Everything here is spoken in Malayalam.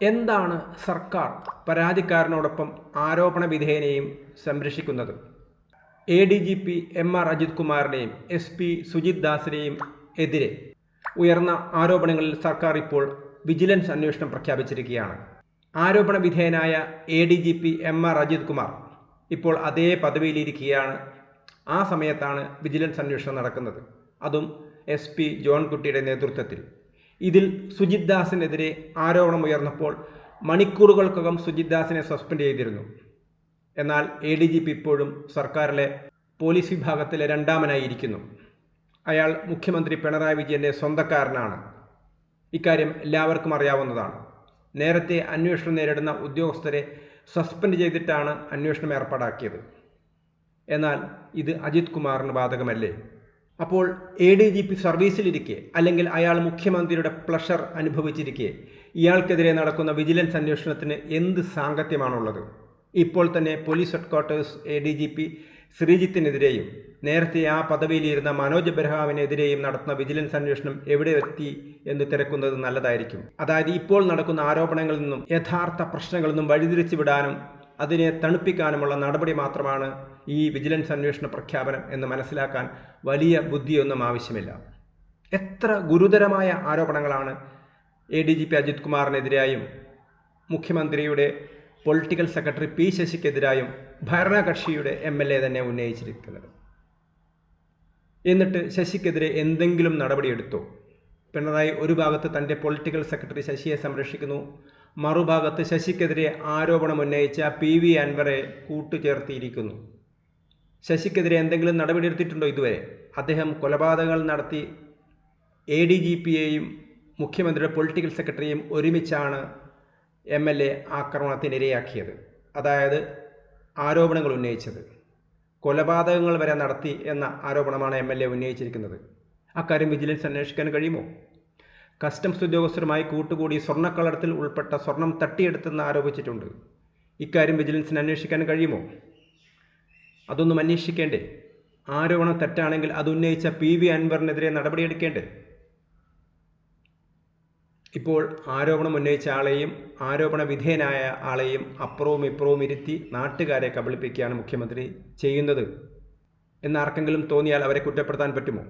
എന്താണ് സർക്കാർ പരാതിക്കാരനോടൊപ്പം ആരോപണ വിധേയനെയും സംരക്ഷിക്കുന്നത്? ADGP MR Ajith കുമാറിനെയും SP Sujith ദാസിനെയും എതിരെ ഉയർന്ന ആരോപണങ്ങളിൽ സർക്കാർ ഇപ്പോൾ വിജിലൻസ് അന്വേഷണം പ്രഖ്യാപിച്ചിരിക്കുകയാണ്. ആരോപണ വിധേയനായ ADGP MR അജിത് കുമാർ ഇപ്പോൾ അതേ പദവിയിലിരിക്കുകയാണ്. ആ സമയത്താണ് വിജിലൻസ് അന്വേഷണം നടക്കുന്നത്, അതും SP ജോൺകുട്ടിയുടെ നേതൃത്വത്തിൽ. ഇതിൽ സുജിത് ദാസിനെതിരെ ആരോപണം ഉയർന്നപ്പോൾ മണിക്കൂറുകൾക്കകം സുജിത് ദാസിനെ സസ്പെൻഡ് ചെയ്തിരുന്നു. എന്നാൽ ADGP ഇപ്പോഴും സർക്കാരിലെ പോലീസ് വിഭാഗത്തിലെ രണ്ടാമനായിരിക്കുന്നു. അയാൾ മുഖ്യമന്ത്രി പിണറായി വിജയൻ്റെ സ്വന്തക്കാരനാണ്. ഇക്കാര്യം എല്ലാവർക്കും അറിയാവുന്നതാണ്. നേരത്തെ അന്വേഷണം നേരിടുന്ന ഉദ്യോഗസ്ഥരെ സസ്പെൻഡ് ചെയ്തിട്ടാണ് അന്വേഷണം ഏർപ്പാടാക്കിയത്. എന്നാൽ ഇത് അജിത് കുമാറിന് ബാധകമല്ലേ? അപ്പോൾ ADGP സർവീസിലിരിക്കെ, അല്ലെങ്കിൽ അയാൾ മുഖ്യമന്ത്രിയുടെ പ്ലഷർ അനുഭവിച്ചിരിക്കെ, ഇയാൾക്കെതിരെ നടക്കുന്ന വിജിലൻസ് അന്വേഷണത്തിന് എന്ത് സാങ്കത്യമാണുള്ളത്? ഇപ്പോൾ തന്നെ പോലീസ് ഹെഡ്ക്വാർട്ടേഴ്സ് ADGP ശ്രീജിത്തിനെതിരെയും നേരത്തെ ആ പദവിയിലിരുന്ന മനോജ് എബ്രഹാമിനെതിരെയും നടത്തുന്ന വിജിലൻസ് അന്വേഷണം എവിടെ എത്തി എന്ന് തിരക്കുന്നത് നല്ലതായിരിക്കും. അതായത് ഇപ്പോൾ നടക്കുന്ന ആരോപണങ്ങളിൽ നിന്നും യഥാർത്ഥ പ്രശ്നങ്ങളിൽ നിന്നും വഴിതിരിച്ചു വിടാനും അതിനെ തണുപ്പിക്കാനുമുള്ള നടപടി മാത്രമാണ് ഈ വിജിലൻസ് അന്വേഷണ പ്രഖ്യാപനം എന്ന് മനസ്സിലാക്കാൻ വലിയ ബുദ്ധിയൊന്നും ആവശ്യമില്ല. എത്ര ഗുരുതരമായ ആരോപണങ്ങളാണ് ADGP അജിത് കുമാറിനെതിരായും മുഖ്യമന്ത്രിയുടെ പൊളിറ്റിക്കൽ സെക്രട്ടറി P ശശിക്കെതിരായും ഭരണകക്ഷിയുടെ MLA തന്നെ ഉന്നയിച്ചിരിക്കുന്നത്. എന്നിട്ട് ശശിക്കെതിരെ എന്തെങ്കിലും നടപടിയെടുത്തോ? പിണറായി ഒരു ഭാഗത്ത് തൻ്റെ പൊളിറ്റിക്കൽ സെക്രട്ടറി ശശിയെ സംരക്ഷിക്കുന്നു, മറുഭാഗത്ത് ശശിക്കെതിരെ ആരോപണം ഉന്നയിച്ച PV അൻവറെ കൂട്ടുചേർത്തിയിരിക്കുന്നു. ശശിക്കെതിരെ എന്തെങ്കിലും നടപടിയെടുത്തിട്ടുണ്ടോ ഇതുവരെ? അദ്ദേഹം കൊലപാതകങ്ങൾ നടത്തി ADGPയെയും മുഖ്യമന്ത്രിയുടെ പൊളിറ്റിക്കൽ സെക്രട്ടറിയും ഒരുമിച്ചാണ് MLA ആക്രമണത്തിനിരയാക്കിയത്. അതായത് ആരോപണങ്ങൾ ഉന്നയിച്ചത്. കൊലപാതകങ്ങൾ വരെ നടത്തി എന്ന ആരോപണമാണ് MLA ഉന്നയിച്ചിരിക്കുന്നത്. അക്കാര്യം വിജിലൻസ് അന്വേഷിക്കാൻ കഴിയുമോ? കസ്റ്റംസ് ഉദ്യോഗസ്ഥരുമായി കൂട്ടുകൂടി സ്വർണ്ണക്കള്ളത്തിൽ ഉൾപ്പെട്ട സ്വർണം തട്ടിയെടുത്തെന്ന് ആരോപിച്ചിട്ടുണ്ട്. ഇക്കാര്യം വിജിലൻസിന് അന്വേഷിക്കാൻ കഴിയുമോ? അതൊന്നും അന്വേഷിക്കേണ്ടേ? ആരോപണം തെറ്റാണെങ്കിൽ അത് ഉന്നയിച്ച PV അൻവറിനെതിരെ നടപടിയെടുക്കേണ്ടേ? ഇപ്പോൾ ആരോപണം ഉന്നയിച്ച ആളെയും ആരോപണ വിധേയനായ ആളെയും അപ്പുറവും ഇപ്പുറവും ഇരുത്തി നാട്ടുകാരെ കബളിപ്പിക്കുകയാണ് മുഖ്യമന്ത്രി ചെയ്യുന്നത് എന്നാർക്കെങ്കിലും തോന്നിയാൽ അവരെ കുറ്റപ്പെടുത്താൻ പറ്റുമോ?